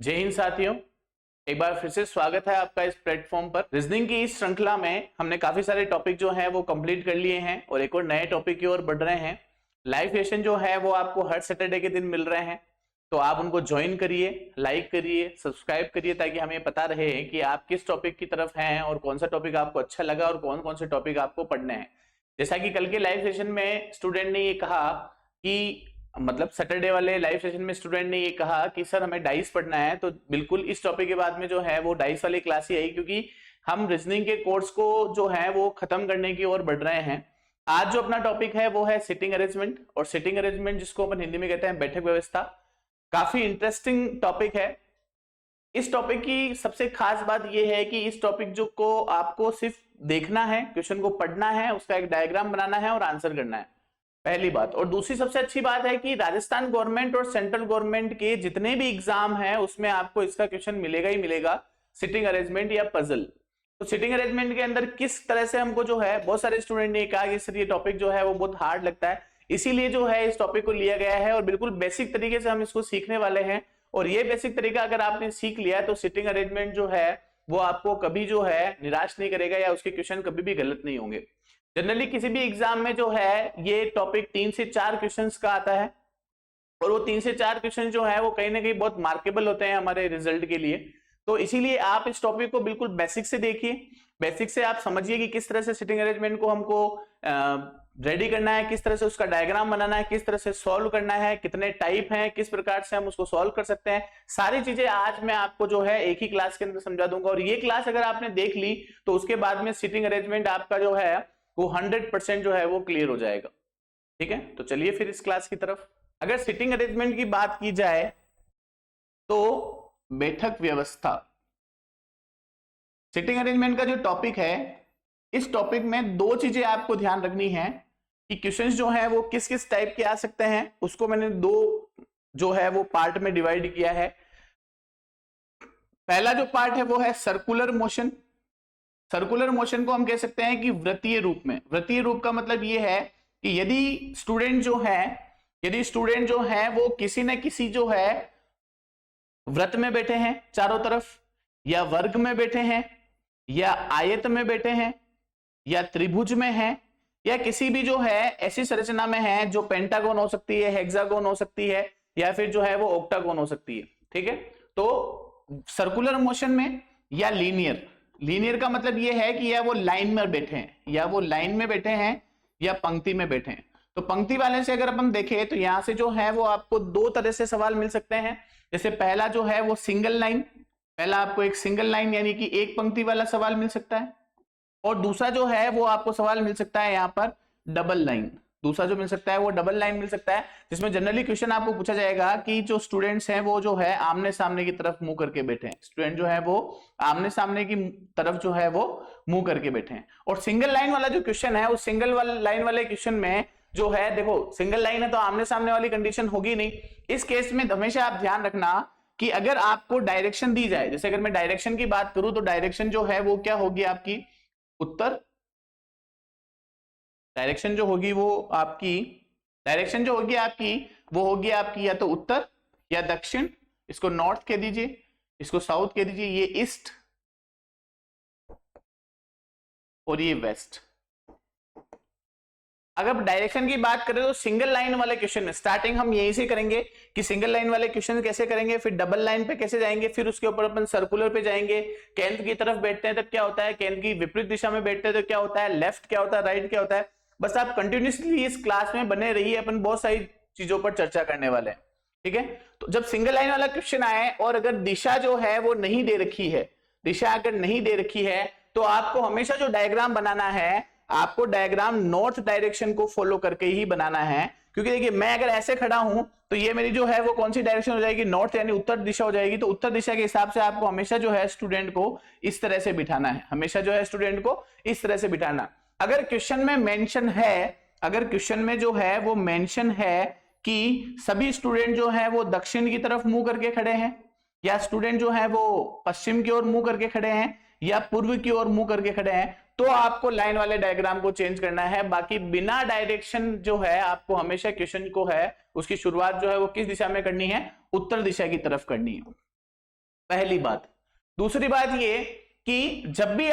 जय हिंद साथियों, एक बार फिर से स्वागत है आपका इस प्लेटफॉर्म पर। रीजनिंग की इस श्रृंखला में हमने काफी सारे टॉपिक जो हैं वो कंप्लीट कर लिए हैं और एक और नए टॉपिक की ओर बढ़ रहे हैं। लाइव सेशन जो है वो आपको हर सैटरडे के दिन मिल रहे हैं, तो आप उनको ज्वाइन करिए, लाइक करिए, सब्सक्राइब करिए, ताकि हमें पता रहे कि आप किस टॉपिक की तरफ हैं और कौन सा टॉपिक आपको अच्छा लगा और कौन कौन से टॉपिक आपको पढ़ने हैं। जैसा कि कल के लाइव सेशन में स्टूडेंट ने ये कहा कि मतलब सैटरडे वाले लाइव सेशन में स्टूडेंट ने ये कहा कि सर हमें डाइस पढ़ना है, तो बिल्कुल इस टॉपिक के बाद में जो है वो डाइस वाली क्लास ही आई, क्योंकि हम रीजनिंग के कोर्स को जो है वो खत्म करने की ओर बढ़ रहे हैं। आज जो अपना टॉपिक है वो है सिटिंग अरेंजमेंट, और सिटिंग अरेंजमेंट जिसको अपन हिंदी में कहते हैं बैठक व्यवस्था। काफी इंटरेस्टिंग टॉपिक है। इस टॉपिक की सबसे खास बात यह है कि इस टॉपिक जो को आपको सिर्फ देखना है, क्वेश्चन को पढ़ना है, उसका एक डायग्राम बनाना है और आंसर करना है, पहली बात। और दूसरी सबसे अच्छी बात है कि राजस्थान गवर्नमेंट और सेंट्रल गवर्नमेंट के जितने भी एग्जाम हैं उसमें आपको इसका क्वेश्चन मिलेगा ही मिलेगा, सिटिंग अरेंजमेंट या पजल। तो सिटिंग अरेंजमेंट के अंदर किस तरह से हमको जो है, बहुत सारे स्टूडेंट ने कहा कि सर ये टॉपिक जो है वो बहुत हार्ड लगता है, इसीलिए जो है इस टॉपिक को लिया गया है और बिल्कुल बेसिक तरीके से हम इसको सीखने वाले हैं। और ये बेसिक तरीका अगर आपने सीख लिया तो सिटिंग अरेंजमेंट जो है वो आपको कभी जो है निराश नहीं करेगा या उसके क्वेश्चन कभी भी गलत नहीं होंगे। जनरली किसी भी एग्जाम में जो है ये टॉपिक 3 से 4 क्वेश्चंस का आता है, और वो 3 से 4 क्वेश्चन जो है वो कहीं ना कहीं बहुत मार्केबल होते हैं हमारे रिजल्ट के लिए। तो इसीलिए आप इस टॉपिक को बिल्कुल बेसिक से देखिए, बेसिक से आप समझिए कि किस तरह से सिटिंग अरेंजमेंट को हमको रेडी करना है, किस तरह से उसका डायग्राम बनाना है, किस तरह से सॉल्व करना है, कितने टाइप हैं, किस प्रकार से हम उसको सॉल्व कर सकते हैं। सारी चीजें आज मैं आपको जो है एक ही क्लास के अंदर समझा दूंगा, और ये क्लास अगर आपने देख ली तो उसके बाद में सिटिंग अरेंजमेंट आपका जो है वो 100% जो है वो क्लियर हो जाएगा। ठीक है, तो चलिए फिर इस क्लास की तरफ। अगर सिटिंग अरेंजमेंट की बात की जाए तो बैठक व्यवस्था, सिटिंग अरेंजमेंट का जो टॉपिक है, इस टॉपिक में दो चीजें आपको ध्यान रखनी है कि क्वेश्चंस जो है वो किस किस टाइप के आ सकते हैं। उसको मैंने दो जो है वो पार्ट में डिवाइड किया है। पहला जो पार्ट है वो है सर्कुलर मोशन। सर्कुलर मोशन को हम कह सकते हैं कि वृत्तीय रूप में। वृत्तीय रूप का मतलब ये है कि यदि स्टूडेंट जो है वो किसी न किसी जो है वृत्त में बैठे हैं चारों तरफ, या वर्ग में बैठे हैं, या आयत में बैठे हैं, या त्रिभुज में हैं, या किसी भी जो है ऐसी संरचना में है जो पेंटागन हो सकती है, हेक्सागन हो सकती है, या फिर जो है वो ऑक्टागन हो सकती है। ठीक है, तो सर्कुलर मोशन में या लीनियर का मतलब यह है कि या वो लाइन में बैठे हैं, या पंक्ति में बैठे हैं। तो पंक्ति वाले से अगर अपन देखें तो यहां से जो है वो आपको दो तरह से सवाल मिल सकते हैं। जैसे पहला जो है वो सिंगल लाइन, पहला आपको एक सिंगल लाइन यानी कि एक पंक्ति वाला सवाल मिल सकता है, और दूसरा जो है वो आपको सवाल मिल सकता है यहाँ पर डबल लाइन। दूसरा जो मिल सकता है वो डबल लाइन मिल सकता है, जिसमें जनरली क्वेश्चन आपको पूछा जाएगा कि जो स्टूडेंट्स हैं वो जो है आमने सामने की तरफ मुंह करके बैठे हैं, स्टूडेंट जो है वो आमने सामने की तरफ जो है वो मुंह करके बैठे हैं। और सिंगल लाइन वाला जो क्वेश्चन है, उस सिंगल लाइन वाले क्वेश्चन में जो है, देखो सिंगल लाइन है तो आमने सामने वाली कंडीशन होगी नहीं। इस केस में हमेशा आप ध्यान रखना कि अगर आपको डायरेक्शन दी जाए, जैसे अगर मैं डायरेक्शन की बात करूं तो डायरेक्शन जो है वो क्या होगी आपकी, उत्तर। डायरेक्शन जो होगी वो होगी आपकी या तो उत्तर या दक्षिण। इसको नॉर्थ कह दीजिए, इसको साउथ कह दीजिए, ये ईस्ट और ये वेस्ट। अगर डायरेक्शन की बात करें तो सिंगल लाइन वाले क्वेश्चन में स्टार्टिंग हम यहीं से करेंगे कि सिंगल लाइन वाले क्वेश्चन कैसे करेंगे, फिर डबल लाइन पे कैसे जाएंगे, फिर उसके ऊपर अपन सर्कुलर पे जाएंगे। केंद्र की तरफ बैठते हैं तब क्या होता है, केंद्र की विपरीत दिशा में बैठते हैं तो क्या होता है, लेफ्ट क्या होता है, राइट क्या होता है। बस आप कंटिन्यूसली इस क्लास में बने रहिए, अपन बहुत सारी चीजों पर चर्चा करने वाले हैं। ठीक है, तो जब सिंगल लाइन वाला क्वेश्चन आए और अगर दिशा जो है वो नहीं दे रखी है, दिशा अगर नहीं दे रखी है, तो आपको हमेशा जो डायग्राम बनाना है, आपको डायग्राम नॉर्थ डायरेक्शन को फॉलो करके ही बनाना है। क्योंकि देखिए मैं अगर ऐसे खड़ा हूं तो ये मेरी जो है वो कौन सी डायरेक्शन हो जाएगी, नॉर्थ यानी उत्तर दिशा हो जाएगी। तो उत्तर दिशा के हिसाब से आपको हमेशा जो है स्टूडेंट को इस तरह से बिठाना है, हमेशा जो है स्टूडेंट को इस तरह से बिठाना। अगर क्वेश्चन में मेंशन है, अगर क्वेश्चन में जो है वो मेंशन है कि सभी स्टूडेंट जो है वो दक्षिण की तरफ मुंह करके खड़े हैं, या स्टूडेंट जो है वो पश्चिम की ओर मुंह करके खड़े हैं, या पूर्व की ओर मुंह करके खड़े हैं, तो आपको लाइन वाले डायग्राम को चेंज करना है। बाकी बिना डायरेक्शन जो है आपको हमेशा क्वेश्चन को है उसकी शुरुआत जो है वो किस दिशा में करनी है, उत्तर दिशा की तरफ करनी है। पहली बात। दूसरी बात ये कि जब भी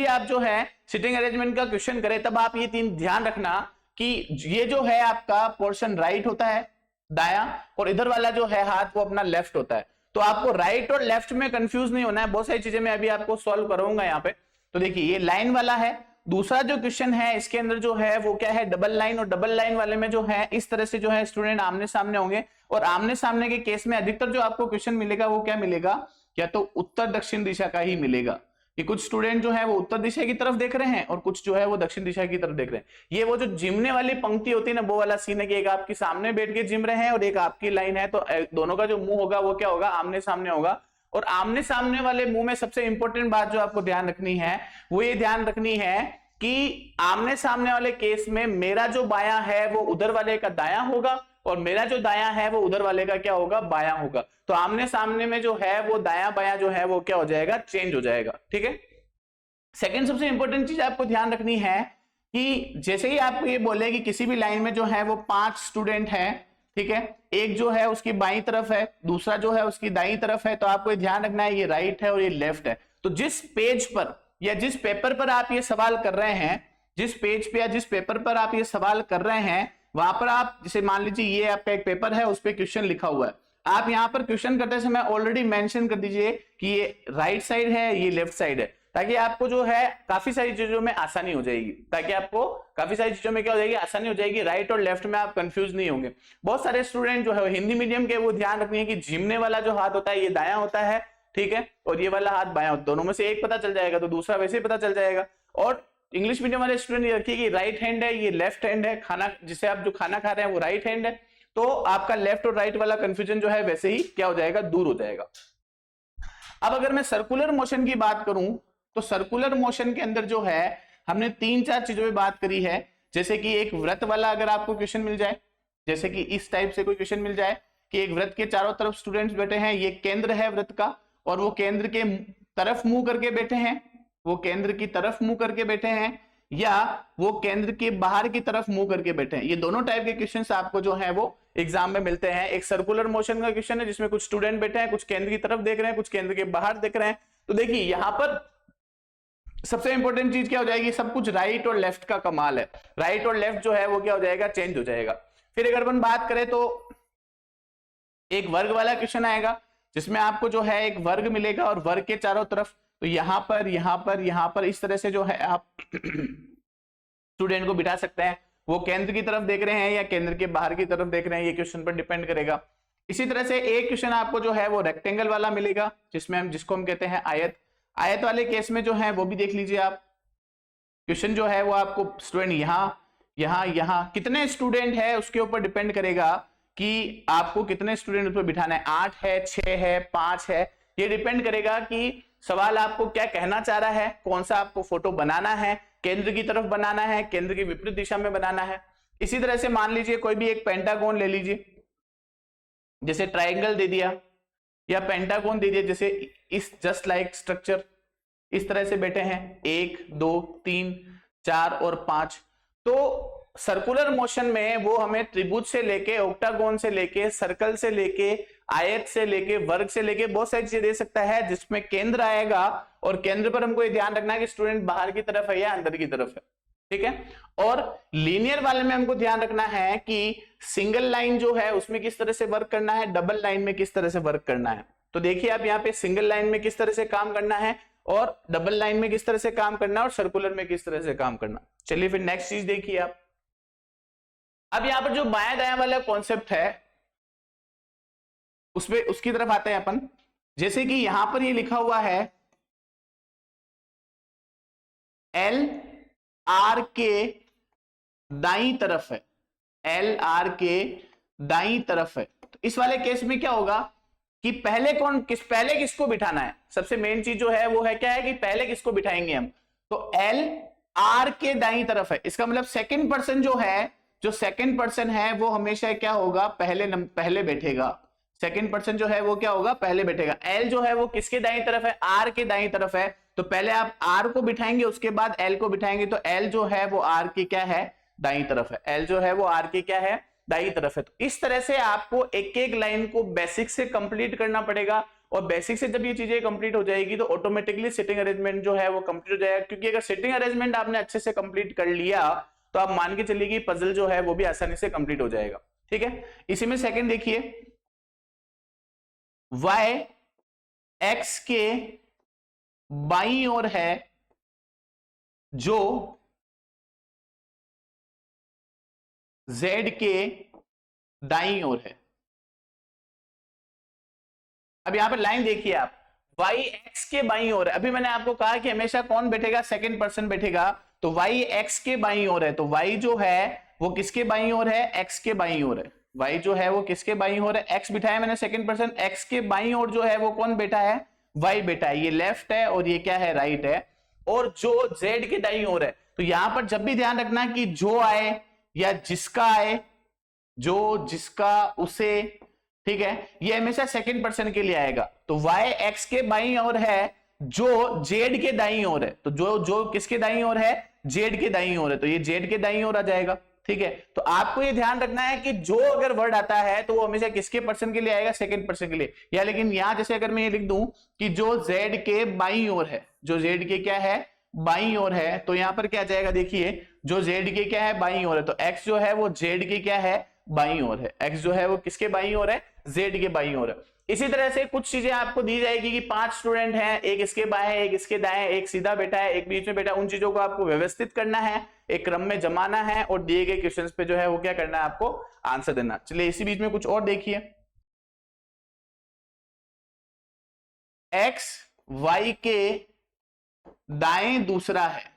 आप जो है सिटिंग अरेंजमेंट का क्वेश्चन करें, तब आप ये तीन ध्यान रखना कि ये जो है आपका पोर्शन राइट होता है, दायां, और इधर वाला जो है हाथ वो अपना लेफ्ट होता है। तो आपको राइट और लेफ्ट में कंफ्यूज नहीं होना है। बहुत सारी चीजें मैं अभी आपको सॉल्व करूंगा यहाँ पे। तो देखिए ये लाइन वाला है। दूसरा जो क्वेश्चन है इसके अंदर जो है वो क्या है, डबल लाइन, और डबल लाइन वाले में जो है इस तरह से जो है स्टूडेंट आमने सामने होंगे, और आमने सामने के केस में अधिकतर जो आपको क्वेश्चन मिलेगा वो क्या मिलेगा, या तो उत्तर दक्षिण दिशा का ही मिलेगा। कि कुछ स्टूडेंट जो है वो उत्तर दिशा की तरफ देख रहे हैं और कुछ जो है वो दक्षिण दिशा की तरफ देख रहे हैं। ये वो जो जिमने वाली पंक्ति होती है ना, वो वाला सीन है कि एक आपके सामने बैठ के जिम रहे हैं और एक आपकी लाइन है, तो दोनों का जो मुंह होगा वो क्या होगा, आमने सामने होगा। और आमने सामने वाले मुंह में सबसे इंपॉर्टेंट बात जो आपको ध्यान रखनी है वो ये ध्यान रखनी है कि आमने सामने वाले केस में मेरा जो बायां है वो उधर वाले का दायां होगा, और मेरा जो दायां है वो उधर वाले का क्या होगा, बायां होगा। तो आमने सामने में जो है वो दायां बायां जो है वो क्या हो जाएगा, चेंज हो जाएगा। ठीक है। सेकंड सबसे इंपॉर्टेंट चीज आपको ध्यान रखनी है कि जैसे ही आपको ये बोले कि किसी भी लाइन में जो है वो 5 स्टूडेंट हैं, ठीक है, एक जो है उसकी बाईं तरफ है, दूसरा जो है उसकी दाईं तरफ है, तो आपको ये ध्यान रखना है ये राइट है और ये लेफ्ट है। तो जिस पेज पर या जिस पेपर पर आप ये सवाल कर रहे हैं, जिस पेज पे या जिस पेपर पर आप ये सवाल कर रहे हैं, वहां पर आप जैसे मान लीजिए ये आपका एक पेपर है, उस पर क्वेश्चन लिखा हुआ है, आप यहां पर क्वेश्चन करते समय ऑलरेडी मेंशन कर दीजिए कि ये राइट साइड है, ये लेफ्ट साइड है, ताकि आपको जो है काफी सारी चीजों में आसानी हो जाएगी। ताकि आपको काफी सारी चीजों में क्या हो जाएगी, आसानी हो जाएगी। राइट और लेफ्ट में आप कंफ्यूज नहीं होंगे। बहुत सारे स्टूडेंट जो है हिंदी मीडियम के, वो ध्यान रखनी है कि जिमने वाला जो हाथ होता है ये दायां होता है, ठीक है, और ये वाला हाथ बायां होता है। दोनों में से एक पता चल जाएगा तो दूसरा वैसे ही पता चल जाएगा। और इंग्लिश मीडियम वाले स्टूडेंट ये रखिए कि राइट हैंड है, ये लेफ्ट हैंड है, खाना जिसे आप जो खाना खा रहे हैं वो राइट हैंड है, तो आपका लेफ्ट और राइट वाला कंफ्यूजन जो है वैसे ही क्या हो जाएगा, दूर हो जाएगा। अब अगर मैं सर्कुलर मोशन की बात करूं, तो सर्कुलर मोशन के अंदर जो है हमने 3-4 चीजों पे बात करी है। जैसे कि एक वृत्त वाला अगर आपको क्वेश्चन मिल जाए, जैसे कि इस टाइप से कोई क्वेश्चन मिल जाए कि एक वृत्त के चारों तरफ स्टूडेंट्स बैठे हैं, ये केंद्र है वृत्त का, और वो केंद्र के तरफ मुंह करके बैठे हैं, वो केंद्र की तरफ मुंह करके बैठे हैं, या वो केंद्र के बाहर की तरफ मुंह करके बैठे हैं। ये दोनों टाइप के क्वेश्चंस आपको जो है वो एग्जाम में मिलते हैं। एक सर्कुलर मोशन का क्वेश्चन है जिसमें कुछ स्टूडेंट बैठे हैं, कुछ केंद्र की तरफ देख रहे हैं, कुछ केंद्र के बाहर देख रहे हैं। तो देखिए यहां पर सबसे इंपॉर्टेंट चीज क्या हो जाएगी, सब कुछ राइट और लेफ्ट का कमाल है। राइट और लेफ्ट जो है वो क्या हो जाएगा, चेंज हो जाएगा। फिर अगर अपन बात करें तो एक वर्ग वाला क्वेश्चन आएगा जिसमें आपको जो है एक वर्ग मिलेगा और वर्ग के चारों तरफ, तो यहां पर यहां पर यहां पर इस तरह से जो है आप स्टूडेंट को बिठा सकते हैं। वो केंद्र की तरफ देख रहे हैं या केंद्र के बाहर की तरफ देख रहे हैं, ये क्वेश्चन पर डिपेंड करेगा। इसी तरह से एक क्वेश्चन आपको जो है वो रेक्टेंगल वाला मिलेगा, जिसको हम कहते हैं आयत। आयत वाले केस में जो है वो भी देख लीजिए आप। क्वेश्चन जो है वो आपको स्टूडेंट यहां कितने स्टूडेंट है उसके ऊपर डिपेंड करेगा कि आपको कितने स्टूडेंट ऊपर बिठाना है, 8 है, 6 है, 5 है। ये डिपेंड करेगा कि सवाल आपको क्या कहना चाह रहा है, कौन सा आपको फोटो बनाना है, केंद्र की तरफ बनाना है, केंद्र की विपरीत दिशा में बनाना है। इसी तरह से मान लीजिए कोई भी एक पेंटागोन ले लीजिए, जैसे ट्राइंगल दे दिया या पेंटागोन दे दिया, जैसे इस जस्ट लाइक स्ट्रक्चर इस तरह से बैठे हैं 1 2 3 4 और 5। तो सर्कुलर मोशन में वो हमें त्रिभुज से लेके, ऑक्टागोन से लेके, सर्कल से लेके, आयत से लेके, वर्ग से लेके बहुत सारी चीजें दे सकता है, जिसमें केंद्र आएगा और केंद्र पर हमको ये ध्यान रखना है कि स्टूडेंट बाहर की तरफ है या अंदर की तरफ है। ठीक है। और लीनियर वाले में हमको ध्यान रखना है कि सिंगल लाइन जो है उसमें किस तरह से वर्क करना है, डबल लाइन में किस तरह से वर्क करना है। तो देखिए आप यहाँ पे सिंगल लाइन में किस तरह से काम करना है, और डबल लाइन में किस तरह से काम करना है, और सर्कुलर में किस तरह से काम करना। चलिए फिर नेक्स्ट चीज देखिए आप। अब यहां पर जो बायां दायां वाला कॉन्सेप्ट है उसकी तरफ आते हैं अपन। जैसे कि यहां पर ये लिखा हुआ है एल आर के दाईं तरफ है, एल आर के दाईं तरफ है। तो इस वाले केस में क्या होगा कि पहले किसको बिठाना है। सबसे मेन चीज जो है वो है क्या है कि पहले किसको बिठाएंगे हम। तो एल आर के दाईं तरफ है, इसका मतलब सेकंड पर्सन जो है, जो सेकंड पर्सन है वो हमेशा क्या होगा, पहले बैठेगा। सेकंड पर्सन जो है वो क्या होगा, पहले बैठेगा। एल जो है वो किसके दाईं तरफ है, आर के दाईं तरफ है। तो पहले आप आर को बिठाएंगे, उसके बाद एल को बिठाएंगे। तो एल जो है वो आर की क्या है, दाईं तरफ है। एल जो है वो आर की क्या है, दाईं तरफ है। तो इस तरह से आपको एक एक लाइन को बेसिक से कंप्लीट करना पड़ेगा और बेसिक से जब ये चीजें कंप्लीट हो जाएगी तो ऑटोमेटिकली सिटिंग अरेंजमेंट जो है वो कंप्लीट हो जाएगा, क्योंकि अगर सिटिंग अरेंजमेंट आपने अच्छे से कंप्लीट कर लिया तो आप मान के चलिए कि पजल जो है वो भी आसानी से कंप्लीट हो जाएगा। ठीक है, इसी में सेकंड देखिए, y x के बाईं ओर है जो z के दाईं ओर है। अब यहां पर लाइन देखिए आप, y x के बाईं ओर है। अभी मैंने आपको कहा कि हमेशा कौन बैठेगा, सेकंड पर्सन बैठेगा, तो y x के बाईं ओर है, तो y जो है वो किसके बाईं ओर है, x के बाईं ओर है। y जो है वो किसके बाईं ओर है, x बिठाया मैंने सेकंड पर्सन, x के बाईं ओर जो है वो कौन बैठा है, y बैठा है। ये लेफ्ट है और ये क्या है, राइट है। और जो z के दाईं ओर है, तो यहां पर जब भी ध्यान रखना कि जो आए या जिसका आए, जो जिसका उसे, ठीक है, ये हमेशा सेकंड पर्सन के लिए आएगा। तो y x के बाईं ओर है जो z के दाईं ओर है, तो जो किसके दाईं ओर है, z के दाईं ओर है, तो ये z के दाईं ओर आ जाएगा। ठीक है, तो आपको ये ध्यान रखना है कि जो अगर वर्ड आता है तो वो हमेशा किसके पर्सन के लिए आएगा, सेकंड पर्सन के लिए। या लेकिन यहां जैसे अगर मैं ये लिख दूं कि जो z के बाईं ओर है, जो z के क्या है, बाईं ओर है, तो यहां पर क्या आ जाएगा, देखिए जो z के क्या है, बाईं ओर है, तो x जो है वो z के क्या है, बाईं ओर है। x जो है वो किसके बाईं ओर है, z के बाईं ओर है। इसी तरह से कुछ चीजें आपको दी जाएगी कि 5 स्टूडेंट हैं, एक इसके बाएं है, एक इसके दाएं, एक सीधा बैठा है, एक बीच में बैठा है। उन चीजों को आपको व्यवस्थित करना है, एक क्रम में जमाना है और दिए गए क्वेश्चंस पे जो है वो क्या करना है, आपको आंसर देना। चलिए इसी बीच में कुछ और देखिए, x y के दाएं दूसरा है।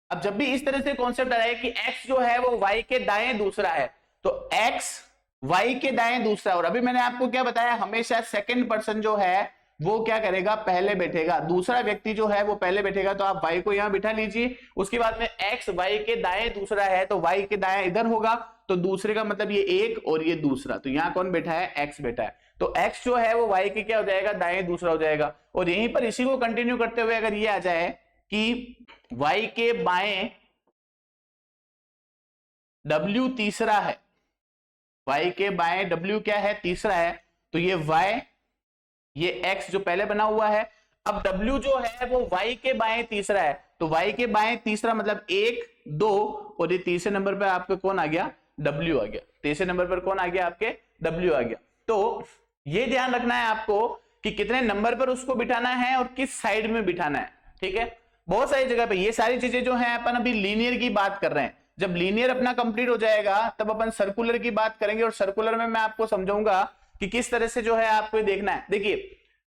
अब जब भी इस तरह से कॉन्सेप्ट आ रहा है कि x जो है वो y के दाएं दूसरा है, तो x y के दाएं दूसरा, और अभी मैंने आपको क्या बताया, हमेशा सेकंड पर्सन जो है वो क्या करेगा, पहले बैठेगा, दूसरा व्यक्ति जो है वो पहले बैठेगा। तो आप y को यहां बिठा लीजिए, उसके बाद में x y के दाएं दूसरा है, तो y के दाएं इधर होगा, तो दूसरे का मतलब ये एक और ये दूसरा, तो यहां कौन बैठा है, x बैठा है, तो x जो है वो y के क्या हो जाएगा, दाएं दूसरा हो जाएगा। और यहीं पर इसी को कंटिन्यू करते हुए अगर ये आ जाए कि y के बाएं w तीसरा है, y के बाएं w क्या है, तीसरा है, तो ये y, ये x जो पहले बना हुआ है, अब w जो है वो y के बाएं तीसरा है, तो y के बाएं तीसरा मतलब 1 2, और ये तीसरे नंबर पर आपके कौन आ गया, w आ गया। तीसरे नंबर पर कौन आ गया, आपके w आ गया। तो ये ध्यान रखना है आपको कि कितने नंबर पर उसको बिठाना है और किस साइड में बिठाना है। ठीक है, बहुत सारी जगह पे ये सारी चीजें जो है, अपन अभी लीनियर की बात कर रहे हैं, जब लीनियर अपना कंप्लीट हो जाएगा तब अपन सर्कुलर की बात करेंगे, और सर्कुलर में मैं आपको समझाऊंगा कि किस तरह से जो है आपको देखना है। देखिए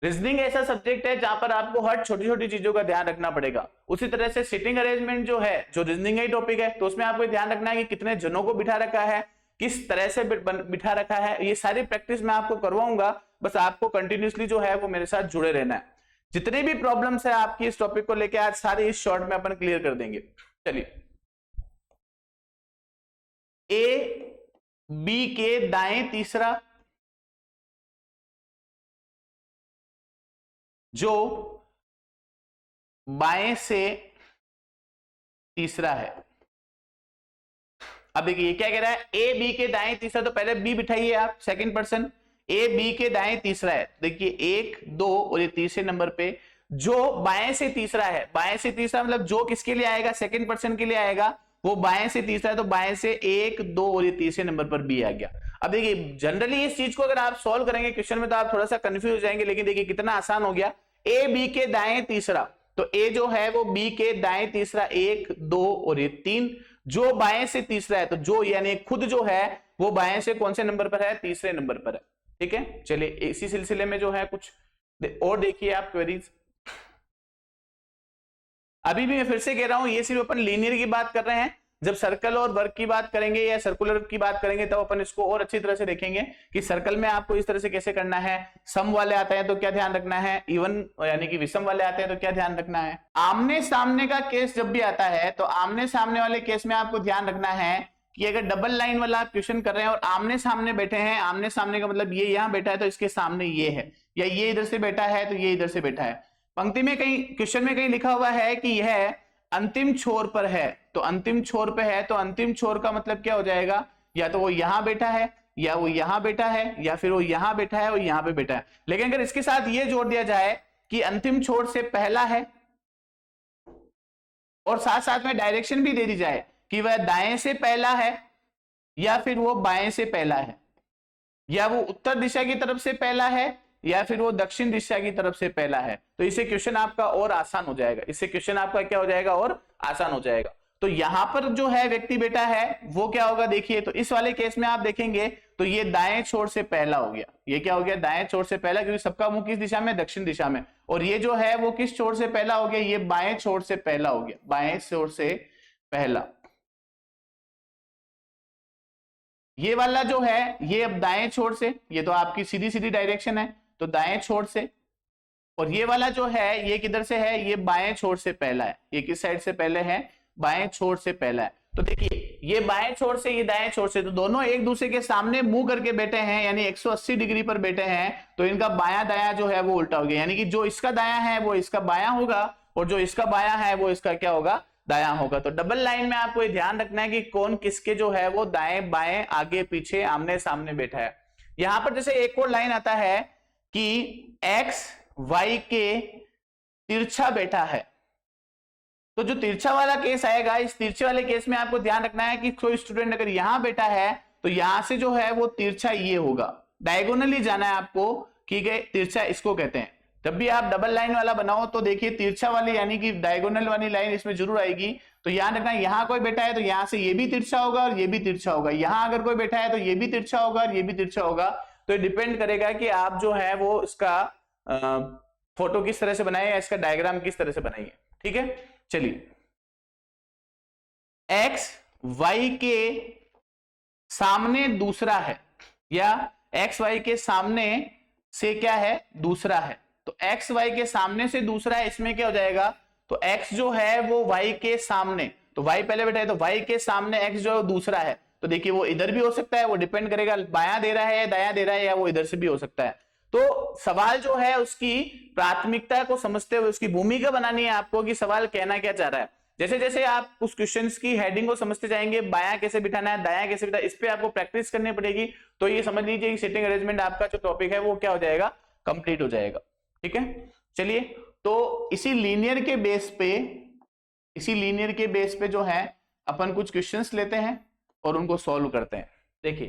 रीजनिंग ऐसा सब्जेक्ट है जहां पर आपको हर छोटी छोटी चीजों का ध्यान रखना पड़ेगा। उसी तरह से सिटिंग अरेंजमेंट जो है, जो रीजनिंग का ही टॉपिक है, तो उसमें आपको ध्यान रखना है कि कितने जनों को बिठा रखा है, किस तरह से बिठा रखा है, ये सारी प्रैक्टिस मैं आपको करवाऊंगा। बस आपको कंटिन्यूसली जो है वो मेरे साथ जुड़े रहना है। जितनी भी प्रॉब्लम्स है आपकी इस टॉपिक को लेकर, आज सारे इस शॉर्ट में अपन क्लियर कर देंगे। चलिए, ए बी के दाएं तीसरा, जो बाएं से तीसरा है। अब देखिए क्या कह रहा है, ए बी के दाएं तीसरा, तो पहले बी बिठाइए आप, सेकंड पर्सन, ए बी के दाएं तीसरा है। देखिए 1 2 और ये तीसरे नंबर पे जो बाएं से तीसरा है, बाएं से तीसरा मतलब जो किसके लिए आएगा, सेकंड पर्सन के लिए आएगा, वो बाएं से तीसरा है, तो बाएं से 1 2 और ये तीसरे नंबर पर बी आ गया। अब देखिए जनरली इस चीज को अगर आप सॉल्व करेंगे क्वेश्चन में तो आप थोड़ा सा कंफ्यूज हो जाएंगे, लेकिन देखिए कितना आसान हो गया। ए बी के दाएं तीसरा, तो ए जो है वो बी के दाएं तीसरा, 1 2 और ये 3, जो बाएं से तीसरा है, तो जो यानी खुद जो है वो बाएं से कौन से नंबर पर है, तीसरे नंबर पर है। ठीक है, चलिए इसी सिलसिले में जो है कुछ और देखिए आप क्वेरीज। अभी भी मैं फिर से कह रहा हूं, ये सिर्फ अपन लीनियर की बात कर रहे हैं, जब सर्कल और वर्क की बात करेंगे या सर्कुलर की बात करेंगे तब अपन इसको और अच्छी तरह से देखेंगे कि सर्कल में आपको इस तरह से कैसे करना है, सम वाले आते हैं तो क्या ध्यान रखना है, इवन यानी कि विषम वाले आते हैं तो क्या ध्यान रखना है। आमने सामने का केस जब भी आता है तो आमने सामने वाले केस में आपको ध्यान रखना है कि अगर डबल लाइन वाला आप क्वेश्चन कर रहे हैं और आमने सामने बैठे हैं, आमने सामने का मतलब ये यहां बैठा है तो इसके सामने ये है, या ये इधर से बैठा है तो ये इधर से बैठा है। पंक्ति में कहीं क्वेश्चन में कहीं लिखा हुआ है कि यह अंतिम छोर पर है, तो अंतिम छोर पे है, तो अंतिम छोर का मतलब क्या हो जाएगा, या तो वो यहां बैठा है या वो यहां बैठा है, या फिर वो यहां बैठा है और यहां पे बैठा है। लेकिन अगर इसके साथ ये जोड़ दिया जाए कि अंतिम छोर से पहला है, और साथ साथ में डायरेक्शन भी दे दी जाए कि वह दाएं से पहला है या फिर वो बाएं से पहला है, या वो उत्तर दिशा की तरफ से पहला है या फिर वो दक्षिण दिशा की तरफ से पहला है, तो इससे क्वेश्चन आपका और आसान हो जाएगा। इससे क्वेश्चन आपका क्या हो जाएगा, और आसान हो जाएगा। तो यहां पर जो है व्यक्ति बेटा है वो क्या होगा, देखिए तो इस वाले केस में आप देखेंगे तो ये दाएं छोर से पहला हो गया। ये क्या हो गया, दाएं छोर से पहला, क्योंकि सबका मुंह किस दिशा में, दक्षिण दिशा में। और ये जो है वो किस छोर से पहला हो गया, ये बाएं छोर से पहला हो गया, बाएं छोर से पहला। ये वाला जो है ये अब दाएं छोर से, ये तो आपकी सीधी सीधी डायरेक्शन है, तो दाएं छोर से। और ये वाला जो है ये किधर से है, ये बाएं छोर से पहला है। ये किस साइड से पहले है, बाएं छोर से पहला है। तो देखिए ये बाएं छोर से, ये दाएं छोर से, तो दोनों एक दूसरे के सामने मुंह करके बैठे हैं, यानी 180 डिग्री पर बैठे हैं। तो इनका बायां दायां जो है वो उल्टा हो गया, यानी कि जो इसका दायां है वो इसका बायां होगा, और जो इसका बायां है वो इसका क्या होगा, दायां होगा। तो डबल लाइन में आपको ये ध्यान रखना है कि कौन किसके जो है वो दाएं बाएं आगे पीछे आमने सामने बैठा है। यहां पर जैसे एक और लाइन आता है कि एक्स वाई के तिरछा बैठा है, तो जो तिरछा वाला केस आएगा, इस तिरछे वाले केस में आपको ध्यान रखना है कि कोई स्टूडेंट अगर यहां बैठा है तो यहां से जो है वो तिरछा ये होगा, डायगोनली जाना है आपको, ठीक है, तिरछा इसको कहते हैं। जब भी आप डबल लाइन वाला बनाओ तो देखिए तिरछा वाली यानी कि डायगोनल वाली लाइन इसमें जरूर आएगी। तो ध्यान रखना, यहां कोई बैठा है तो यहां से ये भी तिरछा होगा और ये भी तिरछा होगा, यहां अगर कोई बैठा है तो ये भी तिरछा होगा और ये भी तिरछा होगा। तो ये डिपेंड करेगा कि आप जो है वो इसका फोटो किस तरह से बनाए या इसका डायग्राम किस तरह से बनाइए, ठीक है। चलिए, एक्स वाई के सामने दूसरा है, या एक्स वाई के सामने से क्या है, दूसरा है। तो एक्स वाई के सामने से दूसरा है, इसमें क्या हो जाएगा, तो एक्स जो है वो वाई के सामने, तो वाई पहले बैठा है तो वाई के सामने एक्स जो है दूसरा है। तो देखिए वो इधर भी हो सकता है, वो डिपेंड करेगा बायां दे रहा है या दायां दे रहा है, या वो इधर से भी हो सकता है। तो सवाल जो है उसकी प्राथमिकता को समझते हुए उसकी भूमिका बनानी है आपको कि सवाल कहना क्या चाह रहा है। जैसे जैसे आप उस क्वेश्चन की हेडिंग को समझते जाएंगे, बायां कैसे बिठाना है, दायां कैसे बिठाना है, इस पे आपको प्रैक्टिस करनी पड़ेगी। तो ये समझ लीजिए कि सिटिंग अरेंजमेंट आपका जो टॉपिक है वो क्या हो जाएगा, कंप्लीट हो जाएगा, ठीक है। चलिए, तो इसी लीनियर के बेस पे जो है अपन कुछ क्वेश्चंस लेते हैं और उनको सॉल्व करते हैं। देखिए,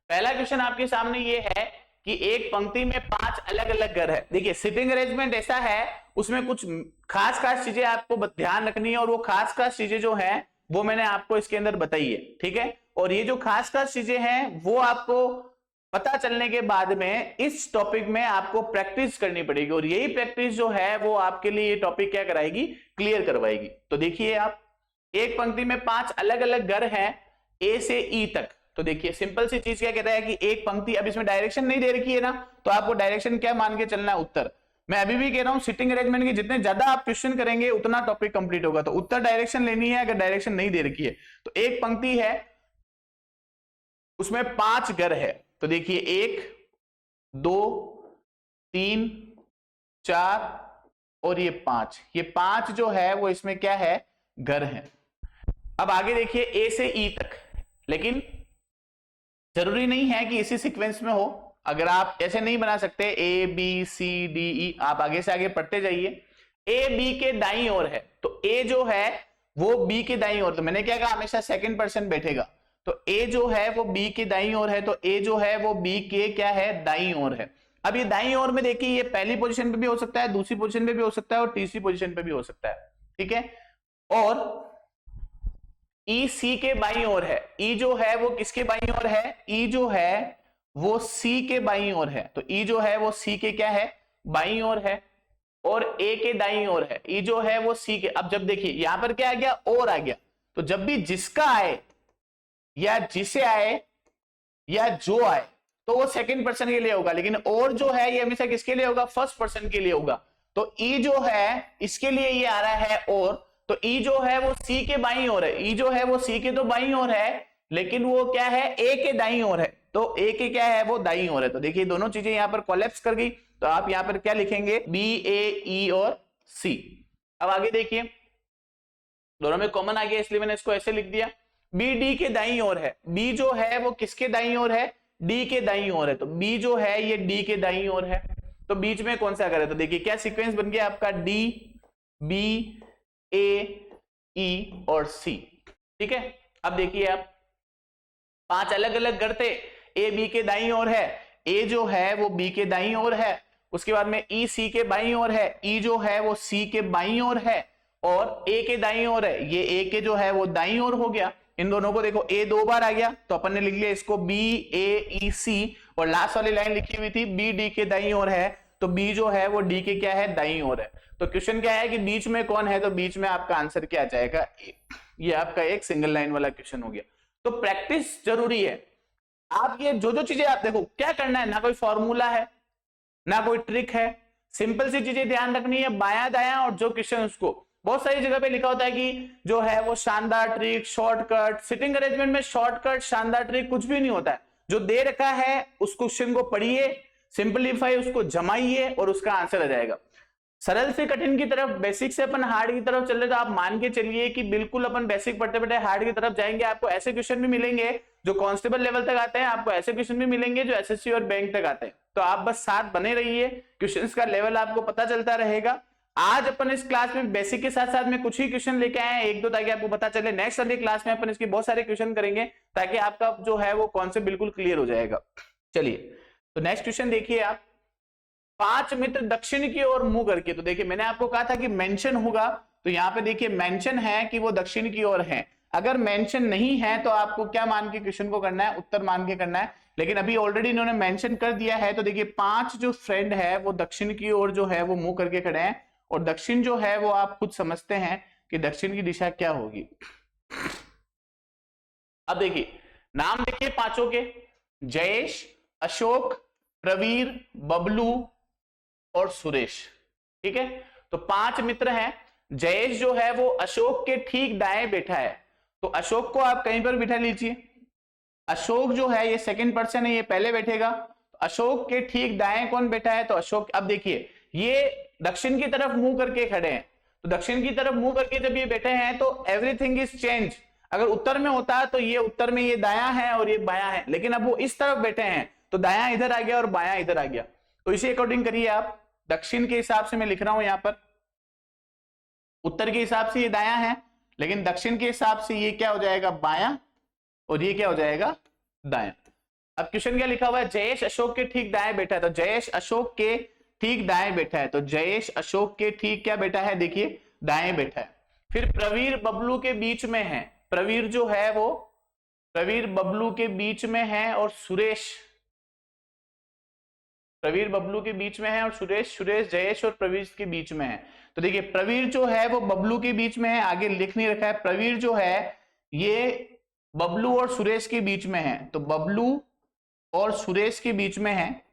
पहला क्वेश्चन आपके सामने ये है कि एक पंक्ति में 5 अलग अलग घर है। देखिए सिटिंग अरेंजमेंट ऐसा है, उसमें कुछ खास खास चीजें आपको ध्यान रखनी है, और वो खास खास चीजें जो है वो मैंने आपको इसके अंदर बताई है, ठीक है। और ये जो खास खास चीजें हैं वो आपको पता चलने के बाद में इस टॉपिक में आपको प्रैक्टिस करनी पड़ेगी, और यही प्रैक्टिस जो है वो आपके लिए ये टॉपिक क्या कराएगी, क्लियर करवाएगी। तो देखिए आप, एक पंक्ति में 5 अलग अलग घर हैं ए से ई तक। तो देखिए सिंपल सी चीज क्या कहता है कि एक पंक्ति, अब इसमें डायरेक्शन नहीं दे रखी है ना, तो आपको डायरेक्शन क्या मान के चलना है, उत्तर। मैं अभी भी कह रहा हूं सिटिंग अरेंजमेंट की जितने ज्यादा आप क्वेश्चन करेंगे उतना टॉपिक कंप्लीट होगा। तो उत्तर डायरेक्शन लेनी है, अगर डायरेक्शन नहीं दे रखी है। तो एक पंक्ति है उसमें 5 घर है, तो देखिए 1 2 3 4 और ये 5, ये 5 जो है वो इसमें क्या है, घर है। अब आगे देखिए ए से ई तक, लेकिन जरूरी नहीं है कि इसी सीक्वेंस में हो। अगर आप ऐसे नहीं बना सकते A B C D E, आप आगे से आगे पढ़ते जाइए। ए बी के दाईं ओर है, तो ए जो है वो बी के दाईं ओर, तो मैंने क्या कहा, हमेशा सेकंड पर्सन बैठेगा। तो ए जो है वो बी के दाईं ओर है, तो ए जो है वो बी के क्या है, दाईं ओर है। अब ये दाईं ओर में देखिए, ये पहली पोजीशन पे भी हो सकता है, दूसरी पोजीशन पे भी हो सकता है, और तीसरी पोजीशन पे भी हो सकता है, ठीक है। और ई सी के बाईं ओर है, ई जो है वो किसके बाईं ओर है, ई जो है वो सी के बाईं ओर है। तो ई जो है वो सी के क्या है, बाईं ओर है, और ए के दाईं ओर है, ई जो है वो सी के। अब जब देखिए यहां पर क्या आ गया, और आ गया, तो जब भी जिसका आए या जिसे आए या जो आए तो वो सेकंड पर्सन के लिए होगा, लेकिन और जो है ये हमेशा किसके लिए होगा, फर्स्ट पर्सन के लिए होगा। तो ई जो है इसके लिए ये आ रहा है, और तो ई जो है वो सी के बाईं ओर है, ई जो है वो सी के तो बाईं ओर है, लेकिन वो क्या है, ए के दाईं ओर है। तो ए के क्या है, वो दाईं ओर है। तो देखिए दोनों चीजें यहां पर कोलैप्स कर गई, तो आप यहां पर क्या लिखेंगे, बी ए ई और सी। अब आगे देखिए, दोनों में कॉमन आ गया इसलिए मैंने इसको ऐसे लिख दिया। बी डी के दाईं ओर है, बी जो है वो किसके दाईं ओर है, डी के दाईं ओर है, तो बी जो है ये डी के दाईं ओर है, तो बीच में कौन सा करे, तो देखिए क्या सीक्वेंस बन गया आपका, डी बी ए ई और सी। ठीक है, अब देखिए आप 5 अलग अलग घर थे, ए बी के दाईं ओर है, ए जो है वो बी के दाईं ओर है, उसके बाद में ई सी के बाईं ओर है, ई जो है वो सी के बाईं ओर है, और ए के दाईं ओर है, ये ए के जो है वो दाईं ओर हो गया। इन दोनों को देखो, ए 2 बार आ गया तो अपन ने लिख लिया इसको बी ए ई सी, और लास्ट वाली लाइन लिखी हुई थी बी डी के दाईं ओर है, तो बी जो है वो डी के क्या है, दाईं ओर है। तो क्वेश्चन क्या है कि बीच में कौन है, तो बीच में आपका आंसर क्या आ जाएगा, ये आपका एक सिंगल लाइन वाला क्वेश्चन हो गया। तो प्रैक्टिस जरूरी है। आप ये जो जो चीजें आप देखो, क्या करना है, ना कोई फॉर्मूला है ना कोई ट्रिक है, सिंपल सी चीजें ध्यान रखनी है, बायां दायां, और जो क्वेश्चन उसको बहुत सारी जगह पे लिखा होता है कि जो है वो शानदार ट्रिक, शॉर्टकट, सिटिंग अरेंजमेंट में शॉर्टकट शानदार ट्रिक कुछ भी नहीं होता है। जो दे रखा है उस क्वेश्चन को पढ़िए, सिंपलीफाई उसको जमाइए और उसका आंसर आ जाएगा। सरल से कठिन की तरफ, बेसिक से अपन हार्ड की तरफ चल रहे, तो आप मान के चलिए कि बिल्कुल अपन बेसिक पढ़ते पढ़ते हार्ड की तरफ जाएंगे। आपको ऐसे क्वेश्चन भी मिलेंगे जो कांस्टेबल लेवल तक आते हैं, आपको ऐसे क्वेश्चन भी मिलेंगे जो एसएससी और बैंक तक आते हैं। तो आप बस साथ बने रहिए, क्वेश्चंस का लेवल आपको पता चलता रहेगा। आज अपन इस क्लास में बेसिक के साथ साथ में कुछ ही क्वेश्चन लेके आए हैं, 1-2, ताकि आपको पता चले। नेक्स्ट वाली क्लास में अपन इसके बहुत सारे क्वेश्चन करेंगे ताकि आपका जो है वो कॉन्सेप्ट बिल्कुल क्लियर हो जाएगा। चलिए, तो नेक्स्ट क्वेश्चन देखिए आप, 5 मित्र दक्षिण की ओर मुंह करके, तो देखिए मैंने आपको कहा था कि मेंशन होगा, तो यहाँ पे देखिए मेंशन है कि वो दक्षिण की ओर है। अगर मेंशन नहीं है तो आपको क्या मान के क्वेश्चन को करना है, उत्तर मान के करना है, लेकिन अभी ऑलरेडी इन्होंने मेंशन कर दिया है। तो देखिए 5 जो फ्रेंड है वो दक्षिण की ओर जो है वो मुंह करके खड़े हैं, और दक्षिण जो है वो आप खुद समझते हैं कि दक्षिण की दिशा क्या होगी। अब देखिए नाम देखिए पांचों के, जयेश, अशोक, प्रवीर, बबलू और सुरेश। ठीक है, तो 5 मित्र हैं। जयेश जो है वो अशोक के ठीक दाएं बैठा है, तो अशोक को आप कहीं पर बिठा लीजिए। अशोक जो है ये सेकंड पर्सन है, ये पहले बैठेगा। तो अशोक के ठीक दाएं कौन बैठा है, तो अशोक। अब देखिए ये दक्षिण की तरफ मुंह करके खड़े हैं, तो दक्षिण की तरफ मुंह करके जब ये बैठे हैं तो एवरीथिंग इज चेंज। अगर उत्तर में होता तो ये उत्तर में ये दायां है और ये बायां है, लेकिन अब वो इस तरफ बैठे हैं तो दायां इधर आ गया और बायां इधर आ गया। तो इसी अकॉर्डिंग करिए आप, दक्षिण के हिसाब से मैं लिख रहा हूं यहां पर, उत्तर के हिसाब से ये दायां है, लेकिन दक्षिण के हिसाब से ये क्या हो जाएगा, बायां, और ये क्या हो जाएगा, दायां। अब क्वेश्चन क्या लिखा हुआ है, जयेश अशोक के ठीक दाएं बैठा है, तो जयेश अशोक के ठीक दाएं बैठा है, तो जयेश अशोक के ठीक क्या बैठा है, देखिए दाएं बैठा है। फिर प्रवीर बबलू के बीच में है, प्रवीर जो है वो प्रवीर बबलू के बीच में है, और सुरेश, प्रवीर बबलू के बीच में है, और सुरेश जयेश और प्रवीर के बीच में है। तो देखिए प्रवीर जो है वो बबलू के बीच में है, आगे लिख नहीं रखा है। प्रवीर जो है ये बबलू और सुरेश के बीच में है, तो बबलू और सुरेश के बीच में है,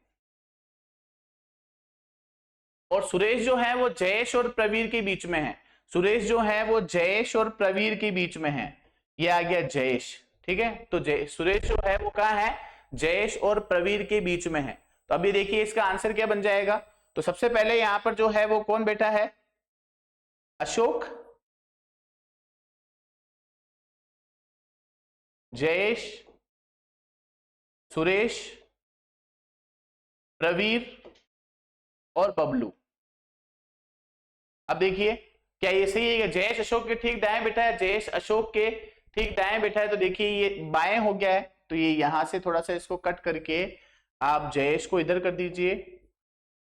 और सुरेश जो है वो जयेश और प्रवीर के बीच में है। सुरेश जो है वो जयेश और प्रवीर के बीच में है, ये आ गया जयेश। ठीक है, तो सुरेश जो है वो कहाँ है, जयेश और प्रवीर के बीच में है। तो अभी देखिए इसका आंसर क्या बन जाएगा, तो सबसे पहले यहां पर जो है वो कौन बैठा है, अशोक, जयेश, सुरेश, प्रवीर और बबलू। अब देखिए क्या ये सही है, जयेश अशोक के ठीक दाएं बैठा है, जयेश अशोक के ठीक दाएं बैठा है, तो देखिए ये बाएं हो गया है, तो ये यहां से थोड़ा सा इसको कट करके आप जयेश को इधर कर दीजिए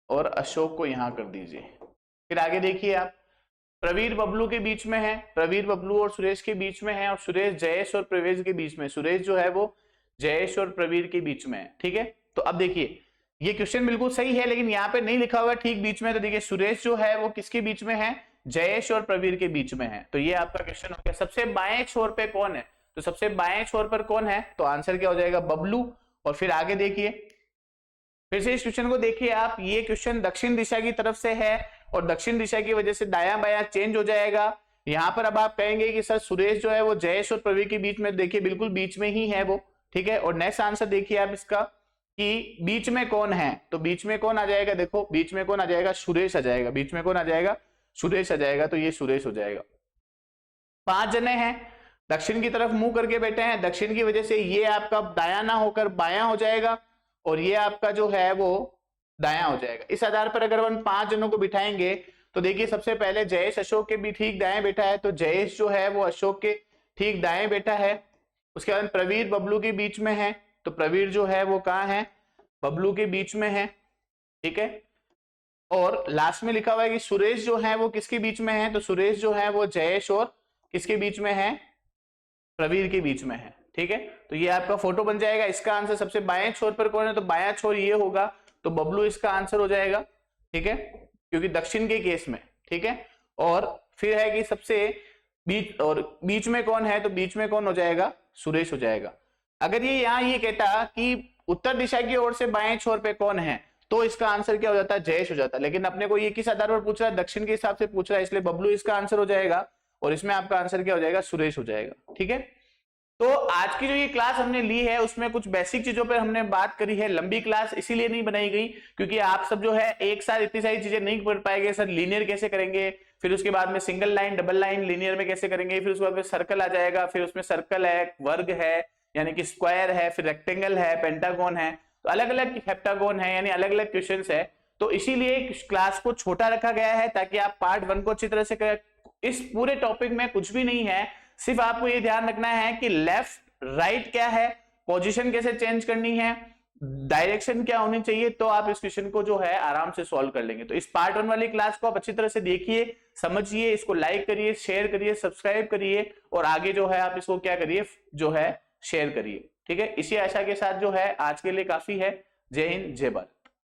और अशोक को यहां कर दीजिए। फिर आगे देखिए आप, प्रवीर बबलू के बीच में है, प्रवीर बबलू और सुरेश के बीच में है, और सुरेश जयेश और प्रवेश के बीच में, सुरेश जो है वो जयेश और प्रवीर के बीच में है। ठीक है, तो अब देखिए ये क्वेश्चन बिल्कुल सही है, लेकिन यहाँ पे नहीं लिखा हुआ ठीक बीच में, तो देखिए सुरेश जो है वो किसके बीच में है, जयेश और प्रवीर के बीच में है। तो ये आपका क्वेश्चन हो गया। सबसे बाएं छोर पे कौन है, तो सबसे बाएं छोर पर कौन है, तो आंसर क्या हो जाएगा, बबलू। और फिर आगे देखिए, फिर से इस क्वेश्चन को देखिए आप, ये क्वेश्चन दक्षिण दिशा की तरफ से है, और दक्षिण दिशा की वजह से दायां बायां चेंज हो जाएगा। यहाँ पर अब आप कहेंगे कि सर सुरेश जो है वो जयेश और प्रवीर के बीच में, देखिए बिल्कुल बीच में ही है वो। ठीक है, और नेक्स्ट आंसर देखिए आप इसका कि बीच में कौन है, तो बीच में कौन आ जाएगा, देखो बीच में कौन आ जाएगा, सुरेश आ जाएगा। बीच में कौन आ जाएगा, सुरेश आ जाएगा, तो ये सुरेश हो जाएगा। 5 जने हैं, दक्षिण की तरफ मुंह करके बैठे हैं, दक्षिण की वजह से ये आपका दायां ना होकर बायां हो जाएगा और ये आपका जो है वो दायां हो जाएगा। इस आधार पर अगर हम 5 जनों को बिठाएंगे तो देखिए सबसे पहले जयेश अशोक के भी ठीक दाएं बैठा है, तो जयेश जो है वो अशोक के ठीक दाएं बैठा है। उसके बाद प्रवीर बबलू के बीच में है, तो प्रवीर जो है वो कहाँ है, बबलू के बीच में है, ठीक है। और लास्ट में लिखा हुआ है कि सुरेश जो है वो किसके बीच में है, तो सुरेश जो है वो जयेश और किसके बीच में है, प्रवीर के बीच में है, ठीक है। तो ये आपका फोटो बन जाएगा। इसका आंसर सबसे बाएं छोर पर कौन है, तो बायां छोर ये होगा, तो बबलू इसका आंसर हो जाएगा, ठीक है, क्योंकि दक्षिण के केस में, ठीक है। और फिर है कि सबसे बीच में कौन है, तो बीच में कौन हो जाएगा, सुरेश हो जाएगा। अगर ये यहां ये कहता कि उत्तर दिशा की ओर से बाएं छोर पे कौन है, तो इसका आंसर क्या हो जाता है, जयेश हो जाता है। लेकिन अपने को ये किस आधार पर पूछ रहा है, दक्षिण के हिसाब से पूछ रहा है, इसलिए बबलू इसका आंसर हो जाएगा और इसमें आपका आंसर क्या हो जाएगा, सुरेश हो जाएगा, ठीक है। तो आज की जो ये क्लास हमने ली है उसमें कुछ बेसिक चीजों पर हमने बात करी है। लंबी क्लास इसीलिए नहीं बनाई गई क्योंकि आप सब जो है एक साथ इतनी सारी चीजें नहीं पढ़ पाएंगे। सर लीनियर कैसे करेंगे, फिर उसके बाद में single line double line linear में कैसे करेंगे, फिर उसके बाद में सर्कल आ जाएगा, फिर उसमें सर्कल है, वर्ग है यानी कि स्क्वायर है, फिर रेक्टेंगल है, पेंटागन है, तो अलग अलग हेप्टागन है यानी अलग अलग क्वेश्चंस है। तो इसीलिए क्लास को छोटा रखा गया है ताकि आप पार्ट 1 को अच्छी तरह से करें। इस पूरे टॉपिक में कुछ भी नहीं है, सिर्फ आपको ये ध्यान रखना है कि लेफ्ट राइट क्या है, पोजीशन कैसे चेंज करनी है, डायरेक्शन क्या होनी चाहिए, तो आप इस क्वेश्चन को जो है आराम से सॉल्व कर लेंगे। तो इस पार्ट 1 वाली क्लास को आप अच्छी तरह से देखिए, समझिए, इसको लाइक करिए, शेयर करिए, सब्सक्राइब करिए और आगे जो है आप इसको क्या करिए, जो है शेयर करिए, ठीक है। इसी आशा के साथ जो है आज के लिए काफी है। जय हिंद, जय भारत।